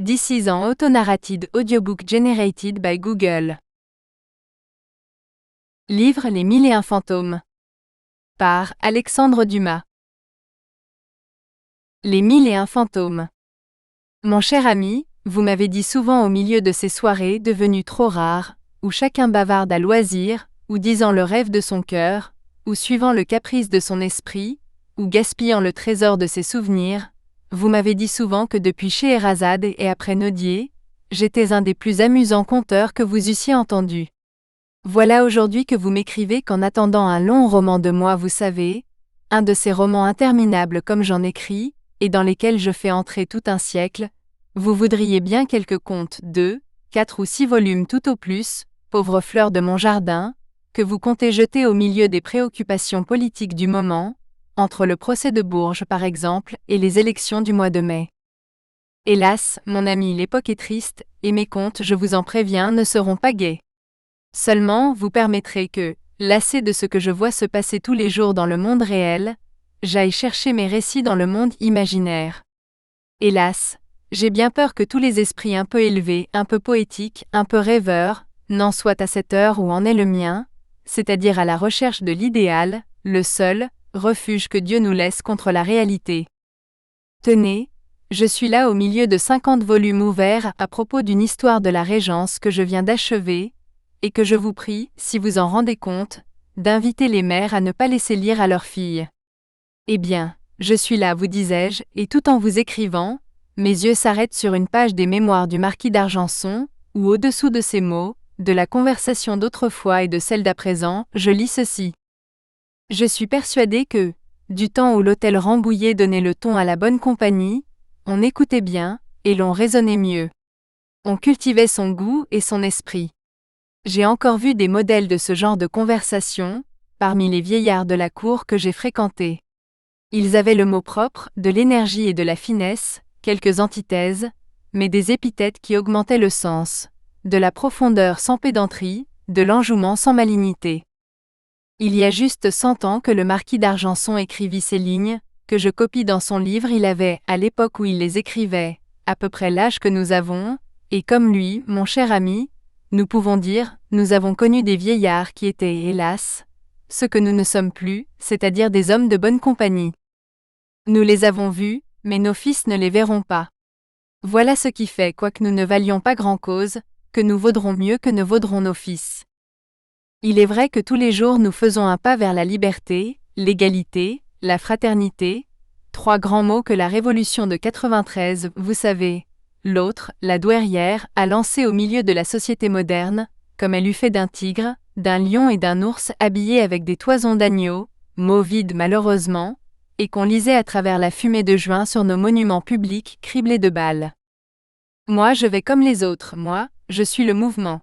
This is an auto-narrated audiobook generated by Google. Livre Les 1001 fantômes. Par Alexandre Dumas. Les 1001 fantômes. Mon cher ami, vous m'avez dit souvent au milieu de ces soirées devenues trop rares, où chacun bavarde à loisir, ou disant le rêve de son cœur, ou suivant le caprice de son esprit, ou gaspillant le trésor de ses souvenirs, vous m'avez dit souvent que depuis Scheherazade et après Nodier, j'étais un des plus amusants conteurs que vous eussiez entendus. Voilà aujourd'hui que vous m'écrivez qu'en attendant un long roman de moi, vous savez, un de ces romans interminables comme j'en écris, et dans lesquels je fais entrer tout un siècle, vous voudriez bien quelques contes, 2, 4 ou 6 volumes tout au plus, pauvre fleur de mon jardin, que vous comptez jeter au milieu des préoccupations politiques du moment, entre le procès de Bourges par exemple, et les élections du mois de mai. Hélas, mon ami, l'époque est triste, et mes contes, je vous en préviens, ne seront pas gais. Seulement, vous permettrez que, lassé de ce que je vois se passer tous les jours dans le monde réel, j'aille chercher mes récits dans le monde imaginaire. Hélas, j'ai bien peur que tous les esprits un peu élevés, un peu poétiques, un peu rêveurs, n'en soient à cette heure où en est le mien, c'est-à-dire à la recherche de l'idéal, le seul refuge que Dieu nous laisse contre la réalité. Tenez, je suis là au milieu de 50 volumes ouverts à propos d'une histoire de la Régence que je viens d'achever, et que je vous prie, si vous en rendez compte, d'inviter les mères à ne pas laisser lire à leurs filles. Eh bien, je suis là, vous disais-je, et tout en vous écrivant, mes yeux s'arrêtent sur une page des mémoires du marquis d'Argenson, où au-dessous de ces mots, de la conversation d'autrefois et de celle d'à présent, je lis ceci. Je suis persuadé que, du temps où l'hôtel Rambouillet donnait le ton à la bonne compagnie, on écoutait bien, et l'on raisonnait mieux. On cultivait son goût et son esprit. J'ai encore vu des modèles de ce genre de conversation, parmi les vieillards de la cour que j'ai fréquentés. Ils avaient le mot propre, de l'énergie et de la finesse, quelques antithèses, mais des épithètes qui augmentaient le sens, de la profondeur sans pédanterie, de l'enjouement sans malignité. Il y a juste 100 ans que le marquis d'Argenson écrivit ces lignes, que je copie dans son livre. Il avait, à l'époque où il les écrivait, à peu près l'âge que nous avons, et comme lui, mon cher ami, nous pouvons dire, nous avons connu des vieillards qui étaient, hélas, ce que nous ne sommes plus, c'est-à-dire des hommes de bonne compagnie. Nous les avons vus, mais nos fils ne les verront pas. Voilà ce qui fait, quoique nous ne valions pas grand-cause, que nous vaudrons mieux que ne vaudront nos fils. Il est vrai que tous les jours nous faisons un pas vers la liberté, l'égalité, la fraternité, 3 grands mots que la Révolution de 93, vous savez, l'autre, la douairière, a lancés au milieu de la société moderne, comme elle eût fait d'un tigre, d'un lion et d'un ours habillés avec des toisons d'agneau, mots vides malheureusement, et qu'on lisait à travers la fumée de juin sur nos monuments publics criblés de balles. Moi je vais comme les autres, moi, je suis le mouvement.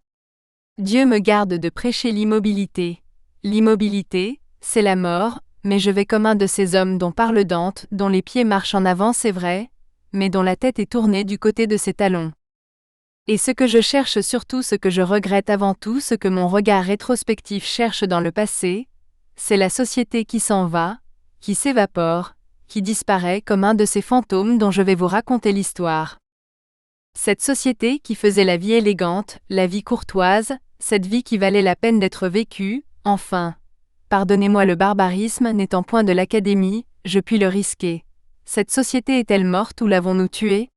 Dieu me garde de prêcher l'immobilité. L'immobilité, c'est la mort, mais je vais comme un de ces hommes dont parle Dante, dont les pieds marchent en avant, c'est vrai, mais dont la tête est tournée du côté de ses talons. Et ce que je cherche surtout, ce que je regrette avant tout, ce que mon regard rétrospectif cherche dans le passé, c'est la société qui s'en va, qui s'évapore, qui disparaît comme un de ces fantômes dont je vais vous raconter l'histoire. Cette société qui faisait la vie élégante, la vie courtoise, cette vie qui valait la peine d'être vécue, enfin. Pardonnez-moi le barbarisme, n'étant point de l'académie, je puis le risquer. Cette société est-elle morte ou l'avons-nous tuée?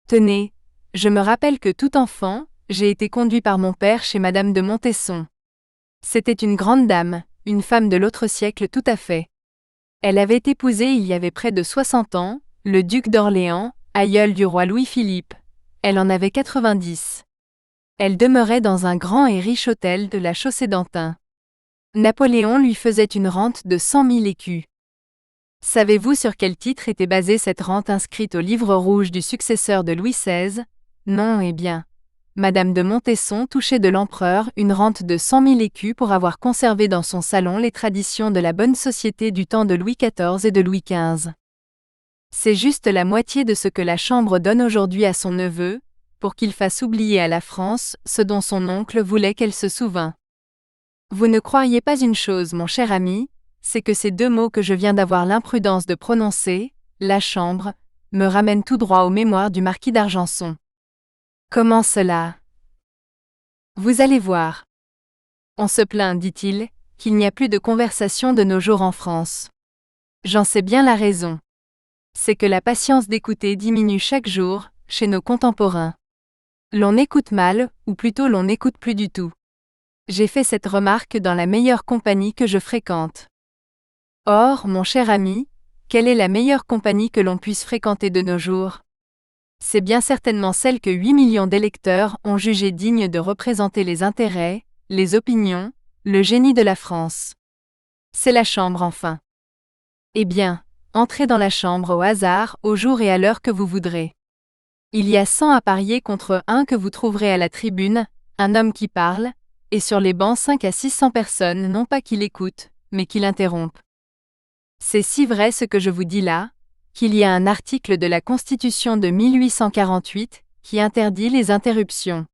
Tenez, je me rappelle que tout enfant, j'ai été conduit par mon père chez Madame de Montesson. C'était une grande dame, une femme de l'autre siècle tout à fait. Elle avait épousé il y avait près de 60 ans, le duc d'Orléans, aïeul du roi Louis-Philippe. Elle en avait 90. Elle demeurait dans un grand et riche hôtel de la Chaussée-d'Antin. Napoléon lui faisait une rente de 100 000 écus. Savez-vous sur quel titre était basée cette rente inscrite au livre rouge du successeur de Louis XVI? Non, eh bien. Madame de Montesson touchait de l'empereur une rente de 100 000 écus pour avoir conservé dans son salon les traditions de la bonne société du temps de Louis XIV et de Louis XV. C'est juste la moitié de ce que la Chambre donne aujourd'hui à son neveu, pour qu'il fasse oublier à la France ce dont son oncle voulait qu'elle se souvînt. Vous ne croiriez pas une chose, mon cher ami, c'est que ces 2 mots que je viens d'avoir l'imprudence de prononcer, la Chambre, me ramène tout droit aux mémoires du marquis d'Argenson. Comment cela? Vous allez voir. On se plaint, dit-il, qu'il n'y a plus de conversation de nos jours en France. J'en sais bien la raison. C'est que la patience d'écouter diminue chaque jour, chez nos contemporains. L'on écoute mal, ou plutôt l'on n'écoute plus du tout. J'ai fait cette remarque dans la meilleure compagnie que je fréquente. Or, mon cher ami, quelle est la meilleure compagnie que l'on puisse fréquenter de nos jours? C'est bien certainement celle que 8 millions d'électeurs ont jugée digne de représenter les intérêts, les opinions, le génie de la France. C'est la chambre enfin. Eh bien, entrez dans la chambre au hasard, au jour et à l'heure que vous voudrez. Il y a 100 à parier contre un que vous trouverez à la tribune, un homme qui parle, et sur les bancs 5 à 600 personnes non pas qui l'écoutent, mais qui l'interrompent. C'est si vrai ce que je vous dis là, qu'il y a un article de la Constitution de 1848 qui interdit les interruptions.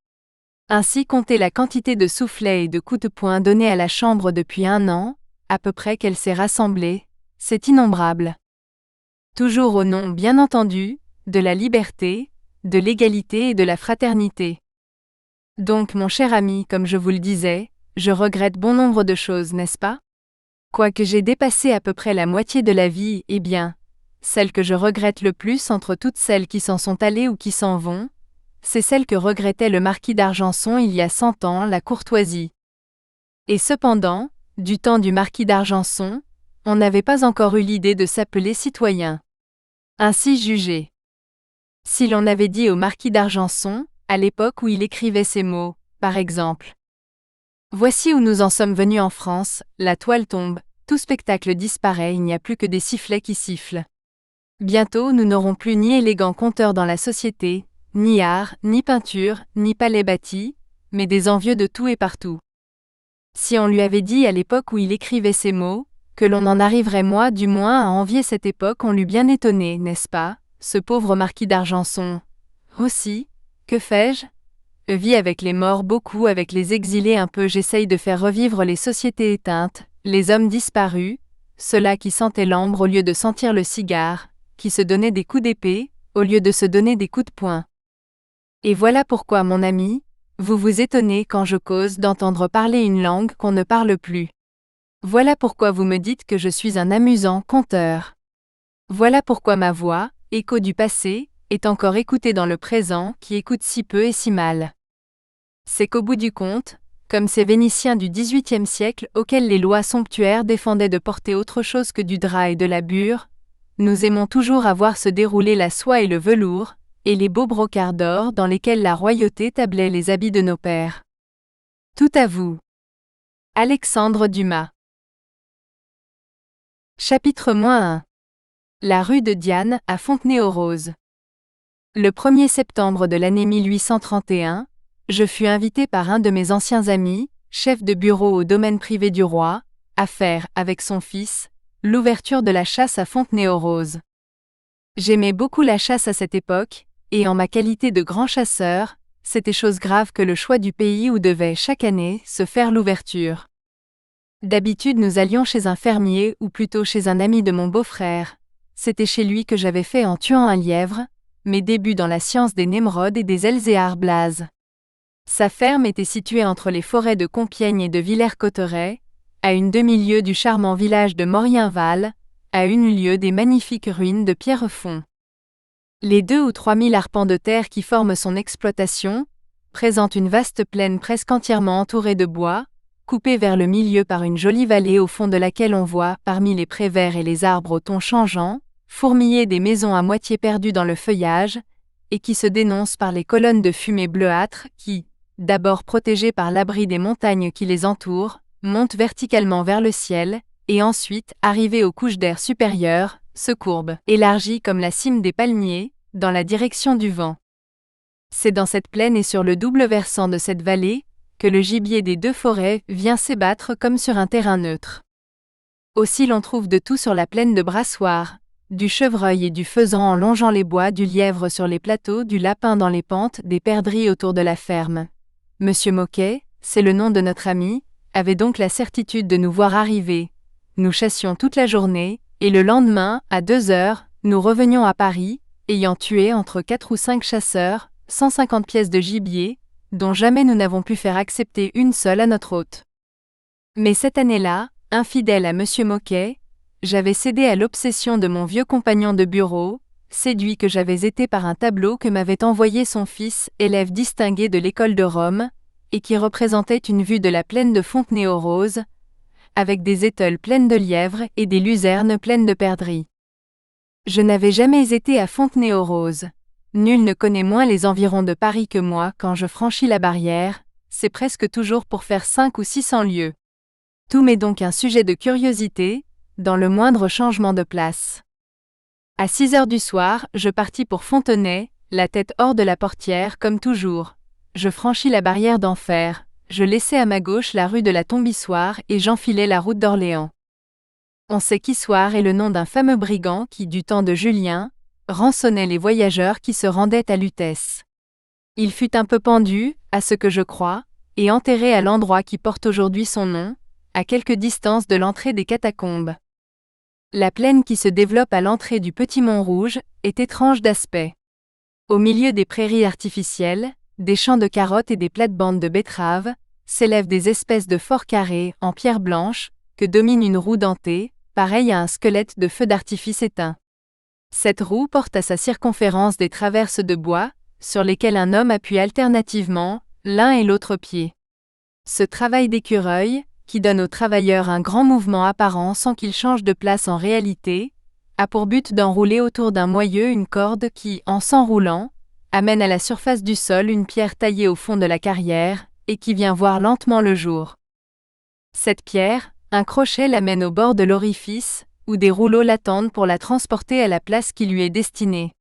Ainsi comptez la quantité de soufflets et de coups de poing donnés à la Chambre depuis 1 an, à peu près qu'elle s'est rassemblée, c'est innombrable. Toujours au nom, bien entendu, de la liberté, de l'égalité et de la fraternité. Donc mon cher ami, comme je vous le disais, je regrette bon nombre de choses, n'est-ce pas? Quoique j'ai dépassé à peu près la moitié de la vie, eh bien, celle que je regrette le plus entre toutes celles qui s'en sont allées ou qui s'en vont, c'est celle que regrettait le marquis d'Argenson il y a 100 ans, la courtoisie. Et cependant, du temps du marquis d'Argenson, on n'avait pas encore eu l'idée de s'appeler citoyen. Ainsi jugé. Si l'on avait dit au marquis d'Argenson, à l'époque où il écrivait ces mots, par exemple. Voici où nous en sommes venus en France, la toile tombe, tout spectacle disparaît, il n'y a plus que des sifflets qui sifflent. Bientôt nous n'aurons plus ni élégants conteurs dans la société, ni art, ni peinture, ni palais bâtis, mais des envieux de tout et partout. Si on lui avait dit à l'époque où il écrivait ces mots, que l'on en arriverait moi du moins à envier cette époque, on l'eût bien étonné, n'est-ce pas, ce pauvre marquis d'Argenson. Aussi, que fais-je? Je vis avec les morts beaucoup, avec les exilés un peu, j'essaye de faire revivre les sociétés éteintes, les hommes disparus, ceux-là qui sentaient l'ambre au lieu de sentir le cigare, qui se donnaient des coups d'épée, au lieu de se donner des coups de poing. Et voilà pourquoi, mon ami, vous vous étonnez quand je cause d'entendre parler une langue qu'on ne parle plus. Voilà pourquoi vous me dites que je suis un amusant conteur. Voilà pourquoi ma voix, écho du passé, est encore écoutée dans le présent qui écoute si peu et si mal. C'est qu'au bout du compte, comme ces Vénitiens du XVIIIe siècle auxquels les lois somptuaires défendaient de porter autre chose que du drap et de la bure, nous aimons toujours à voir se dérouler la soie et le velours, et les beaux brocarts d'or dans lesquels la royauté tablait les habits de nos pères. Tout à vous. Alexandre Dumas. Chapitre -1. La rue de Diane, à Fontenay-aux-Roses. Le 1er septembre de l'année 1831, je fus invité par un de mes anciens amis, chef de bureau au domaine privé du roi, à faire, avec son fils, l'ouverture de la chasse à Fontenay-aux-Roses. J'aimais beaucoup la chasse à cette époque, et en ma qualité de grand chasseur, c'était chose grave que le choix du pays où devait, chaque année, se faire l'ouverture. D'habitude nous allions chez un fermier ou plutôt chez un ami de mon beau-frère. C'était chez lui que j'avais fait en tuant un lièvre, mes débuts dans la science des Némrodes et des Elzéar blazes. Sa ferme était située entre les forêts de Compiègne et de Villers-Cotterêts, à une demi-lieue du charmant village de Morienval, à 1 lieue des magnifiques ruines de Pierrefonds. Les 2 ou 3 000 arpents de terre qui forment son exploitation présentent une vaste plaine presque entièrement entourée de bois, coupée vers le milieu par une jolie vallée au fond de laquelle on voit, parmi les prés verts et les arbres aux tons changeants, fourmiller des maisons à moitié perdues dans le feuillage, et qui se dénoncent par les colonnes de fumée bleuâtre qui, d'abord protégées par l'abri des montagnes qui les entourent, montent verticalement vers le ciel, et ensuite, arrivées aux couches d'air supérieures, se courbent, élargies comme la cime des palmiers, dans la direction du vent. C'est dans cette plaine et sur le double versant de cette vallée, que le gibier des 2 forêts vient s'ébattre comme sur un terrain neutre. Aussi l'on trouve de tout sur la plaine de Brassoir, du chevreuil et du faisan en longeant les bois, du lièvre sur les plateaux, du lapin dans les pentes, des perdrix autour de la ferme. Monsieur Moquet, c'est le nom de notre ami, avait donc la certitude de nous voir arriver. Nous chassions toute la journée, et le lendemain, à 2 heures, nous revenions à Paris, ayant tué entre 4 ou 5 chasseurs, 150 pièces de gibier, dont jamais nous n'avons pu faire accepter une seule à notre hôte. Mais cette année-là, infidèle à Monsieur Moquet, j'avais cédé à l'obsession de mon vieux compagnon de bureau, séduit que j'avais été par un tableau que m'avait envoyé son fils, élève distingué de l'école de Rome, et qui représentait une vue de la plaine de Fontenay-aux-Roses, avec des étoiles pleines de lièvres et des luzernes pleines de perdrix. Je n'avais jamais été à Fontenay-aux-Roses. Nul ne connaît moins les environs de Paris que moi quand je franchis la barrière, c'est presque toujours pour faire 5 ou 600 lieues. Tout m'est donc un sujet de curiosité, dans le moindre changement de place. À 6 heures du soir, je partis pour Fontenay, la tête hors de la portière comme toujours. Je franchis la barrière d'enfer, je laissai à ma gauche la rue de la Tombissoire et j'enfilai la route d'Orléans. On sait qu'Issoire est le nom d'un fameux brigand qui, du temps de Julien, rançonnait les voyageurs qui se rendaient à Lutèce. Il fut un peu pendu, à ce que je crois, et enterré à l'endroit qui porte aujourd'hui son nom, à quelque distance de l'entrée des catacombes. La plaine qui se développe à l'entrée du Petit Montrouge est étrange d'aspect. Au milieu des prairies artificielles, des champs de carottes et des plates-bandes de betteraves, s'élèvent des espèces de forts carrés en pierre blanche, que domine une roue dentée, pareille à un squelette de feu d'artifice éteint. Cette roue porte à sa circonférence des traverses de bois, sur lesquelles un homme appuie alternativement, l'un et l'autre pied. Ce travail d'écureuil, qui donne aux travailleurs un grand mouvement apparent sans qu'ils changent de place en réalité, a pour but d'enrouler autour d'un moyeu une corde qui, en s'enroulant, amène à la surface du sol une pierre taillée au fond de la carrière, et qui vient voir lentement le jour. Cette pierre, un crochet l'amène au bord de l'orifice, où des rouleaux l'attendent pour la transporter à la place qui lui est destinée.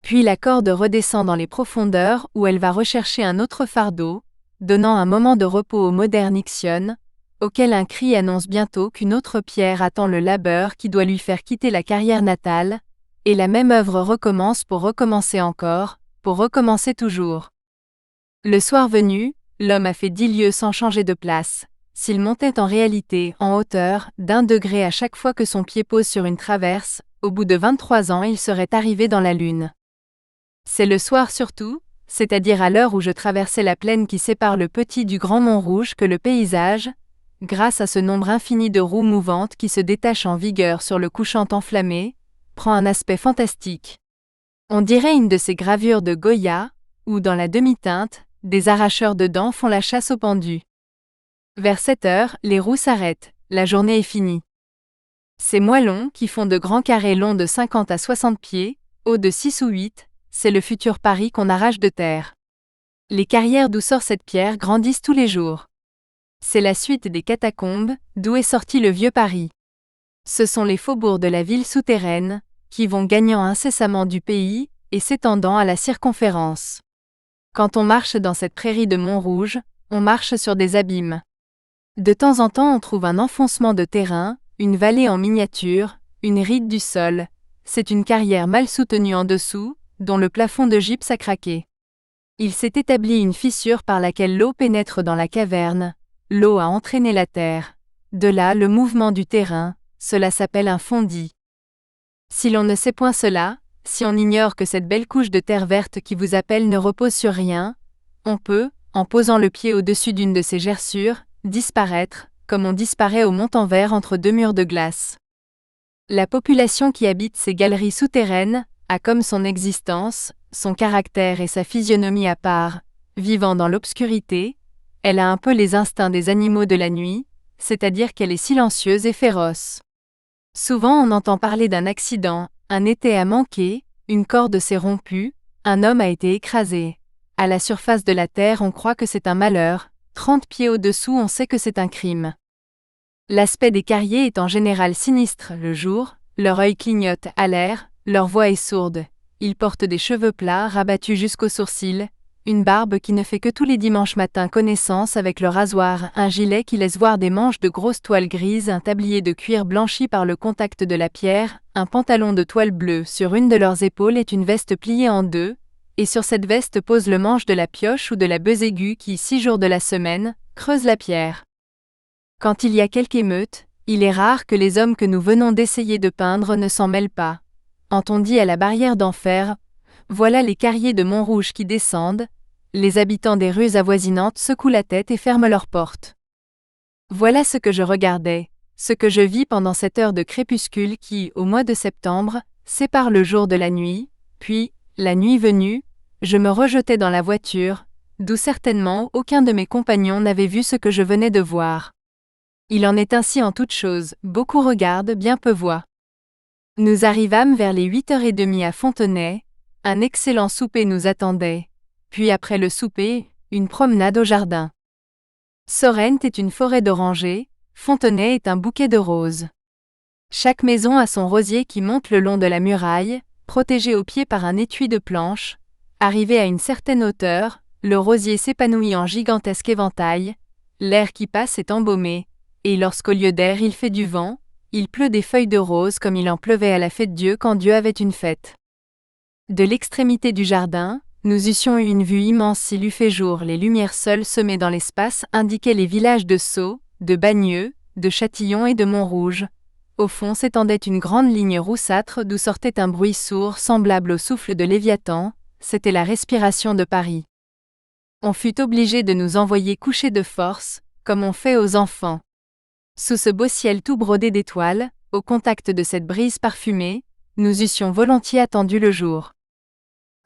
Puis la corde redescend dans les profondeurs où elle va rechercher un autre fardeau, donnant un moment de repos au moderne Ixion, auquel un cri annonce bientôt qu'une autre pierre attend le labeur qui doit lui faire quitter la carrière natale, et la même œuvre recommence pour recommencer encore, pour recommencer toujours. Le soir venu, l'homme a fait 10 lieues sans changer de place. S'il montait en réalité en hauteur d'1 degré à chaque fois que son pied pose sur une traverse, au bout de 23 ans il serait arrivé dans la Lune. C'est le soir surtout, c'est-à-dire à l'heure où je traversais la plaine qui sépare le Petit du Grand Montrouge que le paysage, grâce à ce nombre infini de roues mouvantes qui se détachent en vigueur sur le couchant enflammé, prend un aspect fantastique. On dirait une de ces gravures de Goya, où dans la demi-teinte, des arracheurs de dents font la chasse aux pendus. Vers 7 heures, les roues s'arrêtent, la journée est finie. Ces moellons, qui font de grands carrés longs de 50 à 60 pieds, hauts de 6 ou 8, c'est le futur Paris qu'on arrache de terre. Les carrières d'où sort cette pierre grandissent tous les jours. C'est la suite des catacombes, d'où est sorti le vieux Paris. Ce sont les faubourgs de la ville souterraine, qui vont gagnant incessamment du pays, et s'étendant à la circonférence. Quand on marche dans cette prairie de Montrouge, on marche sur des abîmes. De temps en temps on trouve un enfoncement de terrain, une vallée en miniature, une ride du sol. C'est une carrière mal soutenue en dessous, dont le plafond de gypse a craqué. Il s'est établi une fissure par laquelle l'eau pénètre dans la caverne. L'eau a entraîné la terre. De là le mouvement du terrain, cela s'appelle un fondis. Si l'on ne sait point cela, si on ignore que cette belle couche de terre verte qui vous appelle ne repose sur rien, on peut, en posant le pied au-dessus d'une de ces gerçures, disparaître, comme on disparaît au Montanvert entre 2 murs de glace. La population qui habite ces galeries souterraines a comme son existence, son caractère et sa physionomie à part, vivant dans l'obscurité, elle a un peu les instincts des animaux de la nuit, c'est-à-dire qu'elle est silencieuse et féroce. Souvent on entend parler d'un accident, un étai a manqué, une corde s'est rompue, un homme a été écrasé. À la surface de la terre on croit que c'est un malheur, 30 pieds au-dessous on sait que c'est un crime. L'aspect des carriers est en général sinistre le jour, leur œil clignote à l'air, leur voix est sourde, ils portent des cheveux plats rabattus jusqu'aux sourcils, une barbe qui ne fait que tous les dimanches matins connaissance avec le rasoir, un gilet qui laisse voir des manches de grosses toiles grises, un tablier de cuir blanchi par le contact de la pierre, un pantalon de toile bleue sur une de leurs épaules est une veste pliée en deux, et sur cette veste pose le manche de la pioche ou de la besaiguë qui, 6 jours de la semaine, creuse la pierre. Quand il y a quelque émeute, il est rare que les hommes que nous venons d'essayer de peindre ne s'en mêlent pas. entendit à la barrière d'enfer, voilà les carriers de Montrouge qui descendent, les habitants des rues avoisinantes secouent la tête et ferment leurs portes. Voilà ce que je regardais, ce que je vis pendant cette heure de crépuscule qui, au mois de septembre, sépare le jour de la nuit, puis, la nuit venue, je me rejetais dans la voiture, d'où certainement aucun de mes compagnons n'avait vu ce que je venais de voir. Il en est ainsi en toutes choses, beaucoup regardent, bien peu voient. Nous arrivâmes vers les 8h30 à Fontenay, un excellent souper nous attendait, puis après le souper, une promenade au jardin. Sorrent est une forêt d'orangers, Fontenay est un bouquet de roses. Chaque maison a son rosier qui monte le long de la muraille, protégé au pied par un étui de planches. Arrivé à une certaine hauteur, le rosier s'épanouit en gigantesque éventail, l'air qui passe est embaumé, et lorsqu'au lieu d'air il fait du vent, il pleut des feuilles de rose comme il en pleuvait à la fête-Dieu quand Dieu avait une fête. De l'extrémité du jardin, nous eussions eu une vue immense s'il eût fait jour. Les lumières seules semées dans l'espace indiquaient les villages de Sceaux, de Bagneux, de Châtillon et de Montrouge. Au fond s'étendait une grande ligne roussâtre d'où sortait un bruit sourd semblable au souffle de Léviathan, c'était la respiration de Paris. On fut obligé de nous envoyer coucher de force, comme on fait aux enfants. Sous ce beau ciel tout brodé d'étoiles, au contact de cette brise parfumée, nous eussions volontiers attendu le jour.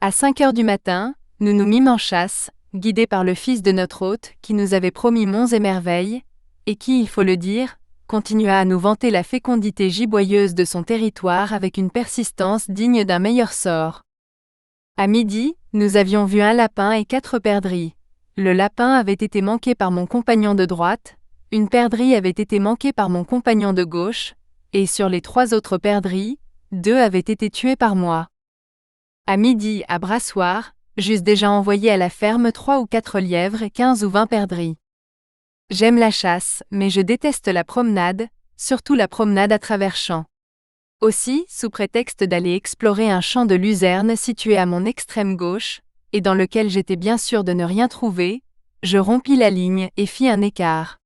À 5h du matin, nous nous mîmes en chasse, guidés par le fils de notre hôte qui nous avait promis monts et merveilles, et qui, il faut le dire, continua à nous vanter la fécondité giboyeuse de son territoire avec une persistance digne d'un meilleur sort. À midi, nous avions vu un lapin et 4 perdrix. Le lapin avait été manqué par mon compagnon de droite, une perdrix avait été manquée par mon compagnon de gauche, et sur les 3 autres perdrix, 2 avaient été tués par moi. À midi, à Brassoir, j'eusse déjà envoyé à la ferme 3 ou 4 lièvres et 15 ou 20 perdrix. J'aime la chasse, mais je déteste la promenade, surtout la promenade à travers champs. Aussi, sous prétexte d'aller explorer un champ de luzerne situé à mon extrême gauche, et dans lequel j'étais bien sûr de ne rien trouver, je rompis la ligne et fis un écart.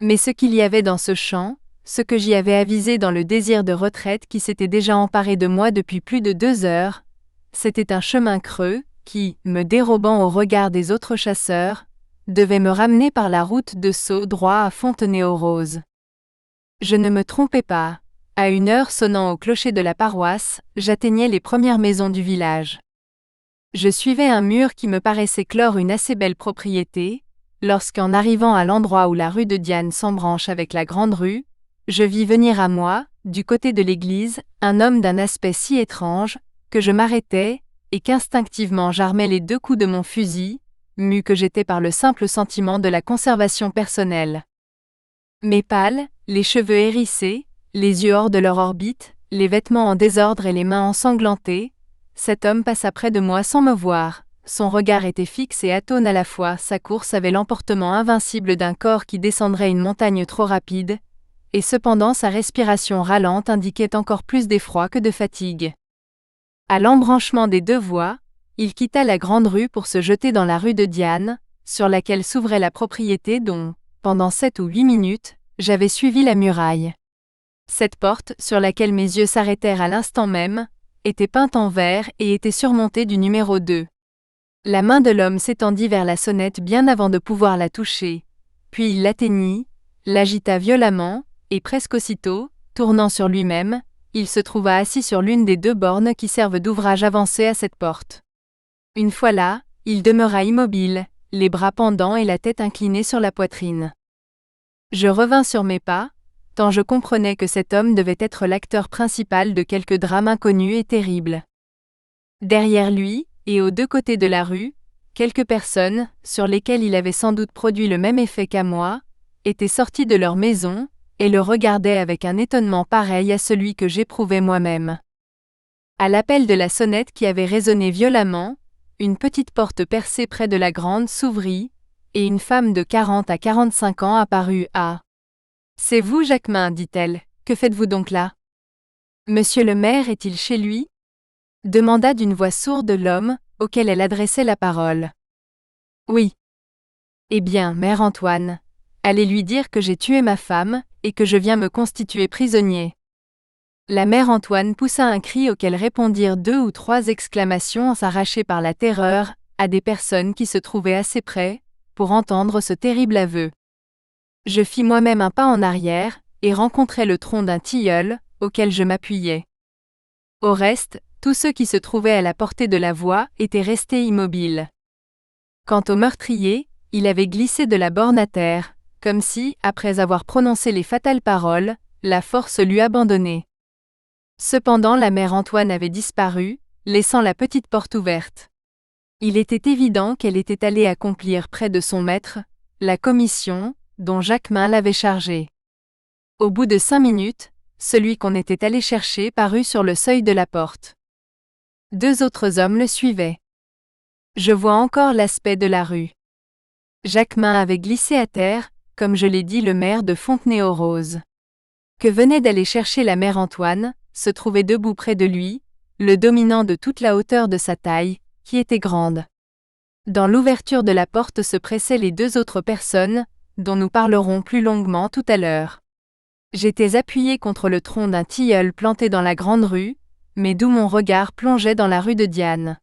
Mais ce qu'il y avait dans ce champ, ce que j'y avais avisé dans le désir de retraite qui s'était déjà emparé de moi depuis plus de 2 heures, c'était un chemin creux, qui, me dérobant au regard des autres chasseurs, devait me ramener par la route de Sceaux droit à Fontenay-aux-Roses. Je ne me trompais pas. À 1h sonnant au clocher de la paroisse, j'atteignais les premières maisons du village. Je suivais un mur qui me paraissait clore une assez belle propriété, lorsqu'en arrivant à l'endroit où la rue de Diane s'embranche avec la grande rue, je vis venir à moi, du côté de l'église, un homme d'un aspect si étrange, que je m'arrêtai, et qu'instinctivement j'armai les 2 coups de mon fusil, mu que j'étais par le simple sentiment de la conservation personnelle. Mais pâle, les cheveux hérissés, les yeux hors de leur orbite, les vêtements en désordre et les mains ensanglantées, cet homme passa près de moi sans me voir, son regard était fixe et atone à la fois, sa course avait l'emportement invincible d'un corps qui descendrait une montagne trop rapide, et cependant sa respiration ralente indiquait encore plus d'effroi que de fatigue. À l'embranchement des 2 voies, il quitta la grande rue pour se jeter dans la rue de Diane, sur laquelle s'ouvrait la propriété dont, pendant 7 ou 8 minutes, j'avais suivi la muraille. Cette porte, sur laquelle mes yeux s'arrêtèrent à l'instant même, était peinte en vert et était surmontée du numéro 2. La main de l'homme s'étendit vers la sonnette bien avant de pouvoir la toucher, puis il l'atteignit, l'agita violemment, et presque aussitôt, tournant sur lui-même, il se trouva assis sur l'une des 2 bornes qui servent d'ouvrage avancé à cette porte. Une fois là, il demeura immobile, les bras pendants et la tête inclinée sur la poitrine. Je revins sur mes pas, tant je comprenais que cet homme devait être l'acteur principal de quelque drame inconnu et terrible. Derrière lui, et aux 2 côtés de la rue, quelques personnes, sur lesquelles il avait sans doute produit le même effet qu'à moi, étaient sorties de leur maison, et le regardaient avec un étonnement pareil à celui que j'éprouvais moi-même. À l'appel de la sonnette qui avait résonné violemment, une petite porte percée près de la grande s'ouvrit, et une femme de 40 à 45 ans apparut à. « C'est vous, Jacquemin, dit-elle, que faites-vous donc là? Monsieur le maire est-il chez lui? Demanda d'une voix sourde l'homme, auquel elle adressait la parole. Oui. Eh bien, mère Antoine, allez lui dire que j'ai tué ma femme, et que je viens me constituer prisonnier. La mère Antoine poussa un cri auquel répondirent 2 ou 3 exclamations arrachées par la terreur, à des personnes qui se trouvaient assez près, pour entendre ce terrible aveu. Je fis moi-même un pas en arrière, et rencontrai le tronc d'un tilleul, auquel je m'appuyais. Au reste, tous ceux qui se trouvaient à la portée de la voix étaient restés immobiles. Quant au meurtrier, il avait glissé de la borne à terre, comme si, après avoir prononcé les fatales paroles, la force l'eût abandonné. Cependant la mère Antoine avait disparu, laissant la petite porte ouverte. Il était évident qu'elle était allée accomplir près de son maître la commission dont Jacquemin l'avait chargée. Au bout de 5 minutes, celui qu'on était allé chercher parut sur le seuil de la porte. 2 autres hommes le suivaient. Je vois encore l'aspect de la rue. Jacquemin avait glissé à terre, comme je l'ai dit le maire de Fontenay-aux-Roses. Que venait d'aller chercher la mère Antoine, se trouvait debout près de lui, le dominant de toute la hauteur de sa taille, qui était grande. Dans l'ouverture de la porte se pressaient les 2 autres personnes, dont nous parlerons plus longuement tout à l'heure. J'étais appuyé contre le tronc d'un tilleul planté dans la grande rue, mais d'où mon regard plongeait dans la rue de Diane.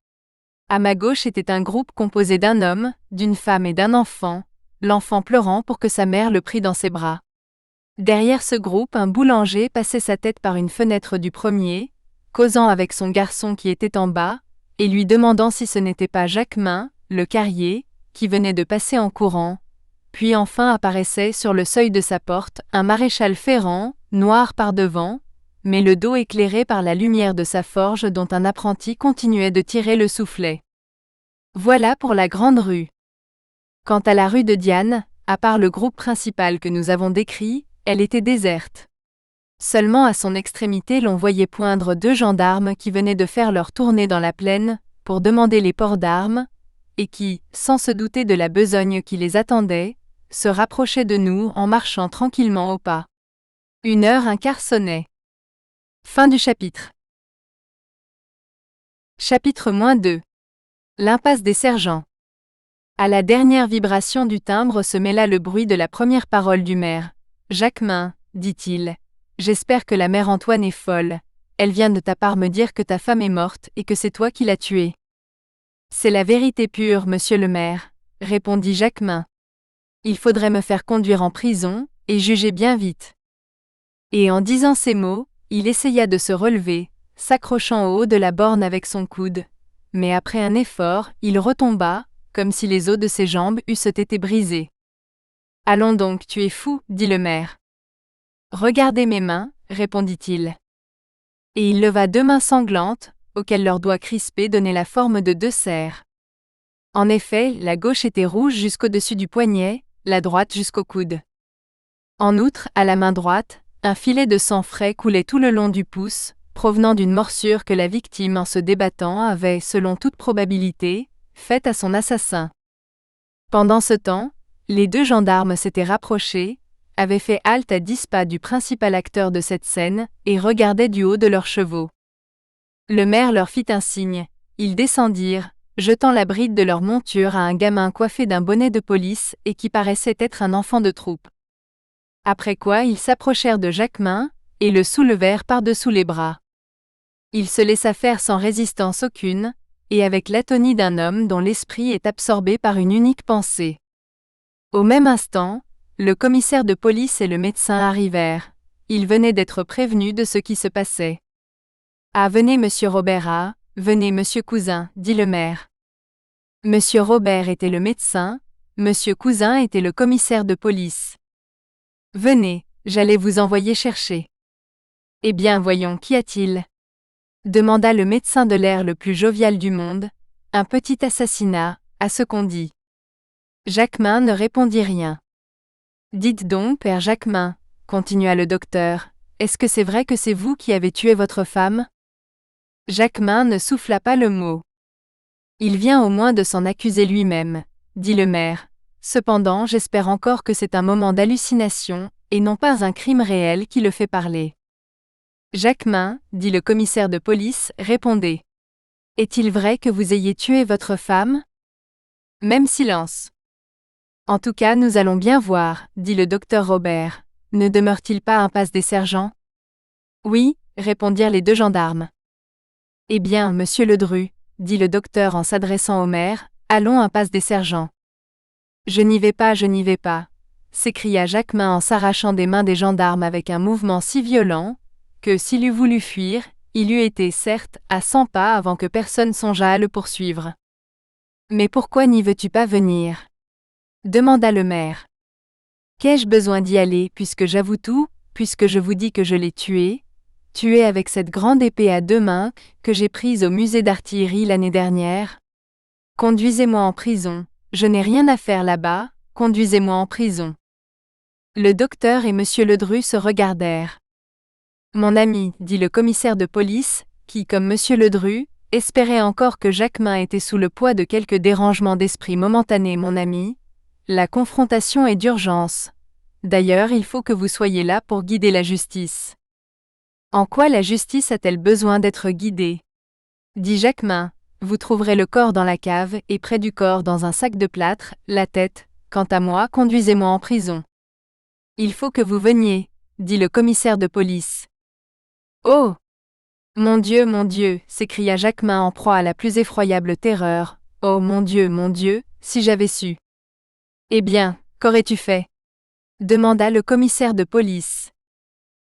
À ma gauche était un groupe composé d'un homme, d'une femme et d'un enfant, l'enfant pleurant pour que sa mère le prît dans ses bras. Derrière ce groupe, un boulanger passait sa tête par une fenêtre du premier, causant avec son garçon qui était en bas, et lui demandant si ce n'était pas Jacquemin, le carrier, qui venait de passer en courant. Puis enfin apparaissait sur le seuil de sa porte un maréchal Ferrand, noir par devant, mais le dos éclairé par la lumière de sa forge dont un apprenti continuait de tirer le soufflet. Voilà pour la grande rue. Quant à la rue de Diane, à part le groupe principal que nous avons décrit, elle était déserte. Seulement à son extrémité l'on voyait poindre 2 gendarmes qui venaient de faire leur tournée dans la plaine, pour demander les ports d'armes, et qui, sans se douter de la besogne qui les attendait, se rapprochaient de nous en marchant tranquillement au pas. 1h15 sonnait. Fin du chapitre. Chapitre -2. L'impasse des sergents. À la dernière vibration du timbre se mêla le bruit de la première parole du maire. « Jacquemin, dit-il, j'espère que la mère Antoine est folle. Elle vient de ta part me dire que ta femme est morte et que c'est toi qui l'as tuée. » « C'est la vérité pure, monsieur le maire, » répondit Jacquemin. « Il faudrait me faire conduire en prison, et juger bien vite. » Et en disant ces mots, il essaya de se relever, s'accrochant au haut de la borne avec son coude. Mais après un effort, il retomba, comme si les os de ses jambes eussent été brisés. « Allons donc, tu es fou, dit le maire. »« Regardez mes mains, répondit-il. Et il leva 2 mains sanglantes, auxquelles leurs doigts crispés donnaient la forme de 2 cerfs. En effet, la gauche était rouge jusqu'au-dessus du poignet, la droite jusqu'au coude. En outre, à la main droite, un filet de sang frais coulait tout le long du pouce, provenant d'une morsure que la victime en se débattant avait, selon toute probabilité, faite à son assassin. Pendant ce temps, les 2 gendarmes s'étaient rapprochés, avaient fait halte à 10 pas du principal acteur de cette scène, et regardaient du haut de leurs chevaux. Le maire leur fit un signe, ils descendirent, jetant la bride de leur monture à un gamin coiffé d'un bonnet de police et qui paraissait être un enfant de troupe. Après quoi ils s'approchèrent de Jacquemin, et le soulevèrent par-dessous les bras. Il se laissa faire sans résistance aucune, et avec l'atonie d'un homme dont l'esprit est absorbé par une unique pensée. Au même instant, le commissaire de police et le médecin arrivèrent. Ils venaient d'être prévenus de ce qui se passait. « Ah, venez, monsieur Robert, ah, venez, monsieur Cousin, dit le maire. » Monsieur Robert était le médecin, monsieur Cousin était le commissaire de police. « Venez, j'allais vous envoyer chercher. »« Eh bien, voyons, qu'y a-t-il » demanda le médecin de l'air le plus jovial du monde. « Un petit assassinat, à ce qu'on dit. » Jacquemin ne répondit rien. « Dites donc, père Jacquemin, » continua le docteur, « est-ce que c'est vrai que c'est vous qui avez tué votre femme » Jacquemin ne souffla pas le mot. « Il vient au moins de s'en accuser lui-même, » dit le maire. « Cependant, j'espère encore que c'est un moment d'hallucination, et non pas un crime réel qui le fait parler. » Jacquemin, dit le commissaire de police, répondez. « Est-il vrai que vous ayez tué votre femme » Même silence. « En tout cas, nous allons bien voir, dit le docteur Robert. Ne demeure-t-il pas impasse des sergents » Oui, répondirent les deux gendarmes. Eh bien, monsieur Ledru, dit le docteur en s'adressant au maire, allons impasse des sergents. Je n'y vais pas, s'écria Jacquemin en s'arrachant des mains des gendarmes avec un mouvement si violent, que s'il eût voulu fuir, il eût été, certes, à 100 pas avant que personne songeât à le poursuivre. Mais pourquoi n'y veux-tu pas venir? Demanda le maire. Qu'ai-je besoin d'y aller puisque j'avoue tout, puisque je vous dis que je l'ai tué avec cette grande épée à 2 mains, que j'ai prise au musée d'artillerie l'année dernière? Conduisez-moi en prison, je n'ai rien à faire là-bas, conduisez-moi en prison. Le docteur et monsieur Ledru se regardèrent. Mon ami, dit le commissaire de police, qui, comme monsieur Ledru, espérait encore que Jacquemin était sous le poids de quelque dérangement d'esprit momentané. Mon ami, la confrontation est d'urgence. D'ailleurs, il faut que vous soyez là pour guider la justice. En quoi la justice a-t-elle besoin d'être guidée? Dit Jacquemin, vous trouverez le corps dans la cave et près du corps dans un sac de plâtre, la tête. Quant à moi, conduisez-moi en prison. Il faut que vous veniez, dit le commissaire de police. Oh! Mon Dieu, s'écria Jacquemin en proie à la plus effroyable terreur. Oh mon Dieu, si j'avais su. Eh bien, qu'aurais-tu fait? Demanda le commissaire de police.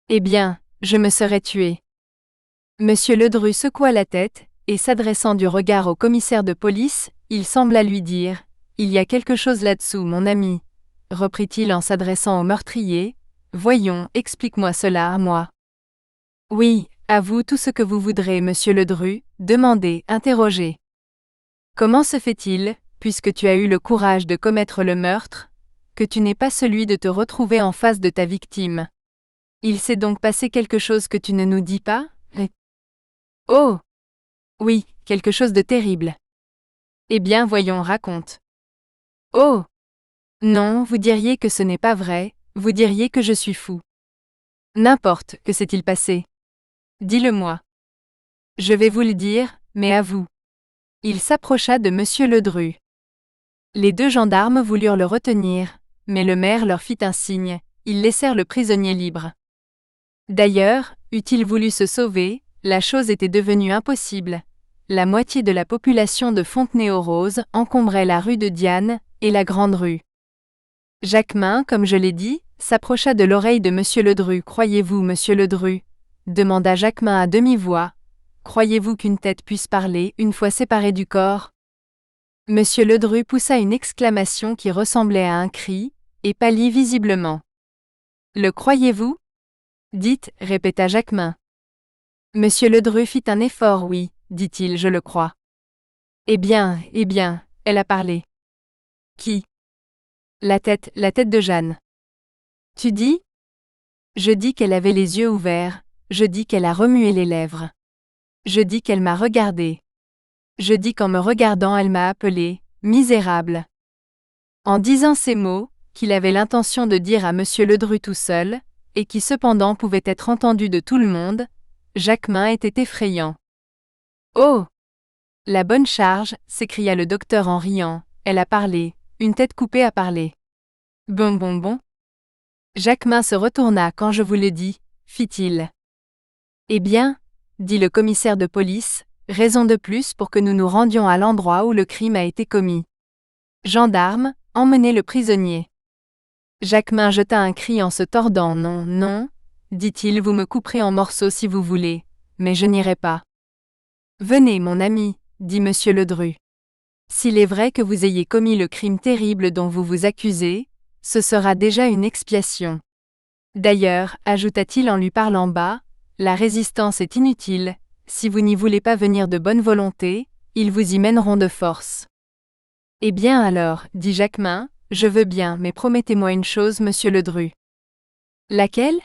Eh bien, je me serais tué. Monsieur Ledru secoua la tête, et s'adressant du regard au commissaire de police, il sembla lui dire « Il y a quelque chose là-dessous, mon ami », reprit-il en s'adressant au meurtrier. « Voyons, explique-moi cela à moi. » « Oui, avoue tout ce que vous voudrez, monsieur Ledru, demandez, interrogez. Comment se fait-il, puisque tu as eu le courage de commettre le meurtre, que tu n'aies pas celui de te retrouver en face de ta victime? Il s'est donc passé quelque chose que tu ne nous dis pas? Oh! Oui, quelque chose de terrible. Eh bien, voyons, raconte. Oh! Non, vous diriez que ce n'est pas vrai, vous diriez que je suis fou. N'importe, que s'est-il passé? Dis-le-moi. Je vais vous le dire, mais à vous. Il s'approcha de monsieur Ledru. Les deux gendarmes voulurent le retenir, mais le maire leur fit un signe, ils laissèrent le prisonnier libre. D'ailleurs, eût-il voulu se sauver, la chose était devenue impossible. La moitié de la population de Fontenay-aux-Roses encombrait la rue de Diane et la Grande Rue. Jacquemin, comme je l'ai dit, s'approcha de l'oreille de monsieur Ledru. « Croyez-vous, monsieur Ledru » demanda Jacquemin à demi-voix. « Croyez-vous qu'une tête puisse parler une fois séparée du corps » Monsieur Ledru poussa une exclamation qui ressemblait à un cri, et pâlit visiblement. « Le croyez-vous » Dites, répéta Jacquemin. Monsieur Ledru fit un effort. « Oui, dit-il, je le crois. » Eh bien, elle a parlé. Qui? La tête de Jeanne. Tu dis? Je dis qu'elle avait les yeux ouverts, je dis qu'elle a remué les lèvres. Je dis qu'elle m'a regardé. Je dis qu'en me regardant elle m'a appelé « misérable ». En disant ces mots, qu'il avait l'intention de dire à monsieur Ledru tout seul, et qui cependant pouvaient être entendus de tout le monde, Jacquemin était effrayant. « Oh! La bonne charge, s'écria le docteur en riant, elle a parlé, une tête coupée a parlé. Bon. Jacquemin se retourna quand je vous le dis, fit-il. Eh bien, dit le commissaire de police, raison de plus pour que nous nous rendions à l'endroit où le crime a été commis. Gendarme, emmenez le prisonnier. Jacquemin jeta un cri en se tordant. Non, dit-il, vous me couperez en morceaux si vous voulez, mais je n'irai pas. Venez, mon ami, dit monsieur Ledru. S'il est vrai que vous ayez commis le crime terrible dont vous vous accusez, ce sera déjà une expiation. D'ailleurs, ajouta-t-il en lui parlant bas, la résistance est inutile, si vous n'y voulez pas venir de bonne volonté, ils vous y mèneront de force. Eh bien alors, dit Jacquemin, je veux bien, mais promettez-moi une chose, monsieur Ledru. Laquelle?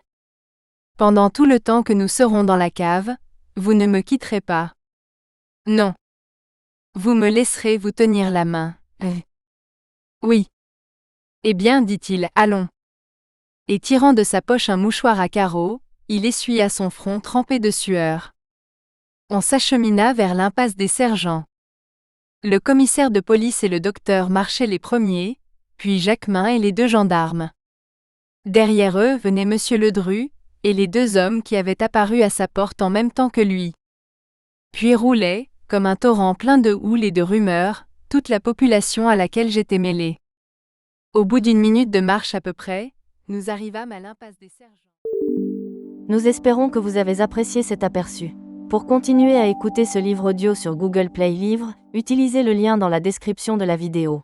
Pendant tout le temps que nous serons dans la cave, vous ne me quitterez pas. Non. Vous me laisserez vous tenir la main. Oui. Eh bien, dit-il, allons. Et tirant de sa poche un mouchoir à carreaux, il essuya son front trempé de sueur. On s'achemina vers l'impasse des sergents. Le commissaire de police et le docteur marchaient les premiers, puis Jacquemin et les deux gendarmes. Derrière eux venait monsieur Ledru, et les 2 hommes qui avaient apparu à sa porte en même temps que lui. Puis roulait, comme un torrent plein de houle et de rumeurs, toute la population à laquelle j'étais mêlé. Au bout d'1 minute de marche à peu près, nous arrivâmes à l'impasse des sergents. Nous espérons que vous avez apprécié cet aperçu. Pour continuer à écouter ce livre audio sur Google Play Livres, utilisez le lien dans la description de la vidéo.